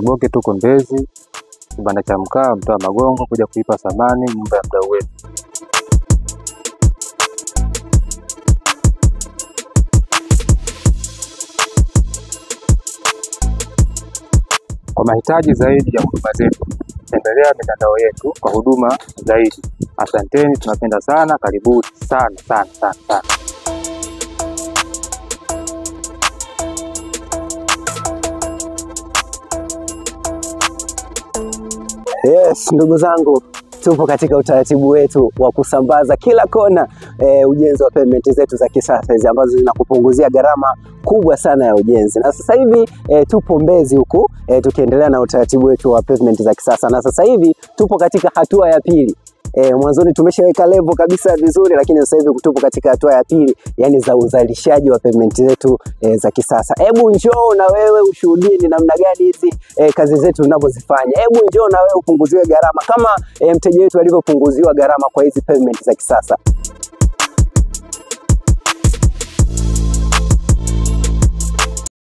Kiboke tuko Mbezi, kibanda cha mkaa mtaa Magongo, kuja kuipa thamani nyumba ya mdau wetu. Kwa mahitaji zaidi ya huduma zetu, tembelea mitandao yetu kwa huduma zaidi. Asanteni, tunapenda sana, karibuni sana sana sana sana. Yes, ndugu zangu, tupo katika utaratibu wetu wa kusambaza kila kona ujenzi wa pavement zetu za kisasa hizi ambazo zinakupunguzia gharama kubwa sana ya ujenzi. Na sasa hivi tupo Mbezi huku tukiendelea na utaratibu wetu wa pavement za kisasa, na sasa hivi tupo katika hatua ya pili. Mwanzoni tumeshaweka level kabisa vizuri, lakini sasa hivi tupo katika hatua ya pili, yani za uzalishaji wa pavement zetu za kisasa. Hebu njoo na wewe ushuhudie ni namna gani hizi kazi zetu tunavyozifanya. Hebu njoo na wewe upunguziwe gharama kama mteja wetu alivyopunguziwa gharama kwa hizi pavement za kisasa.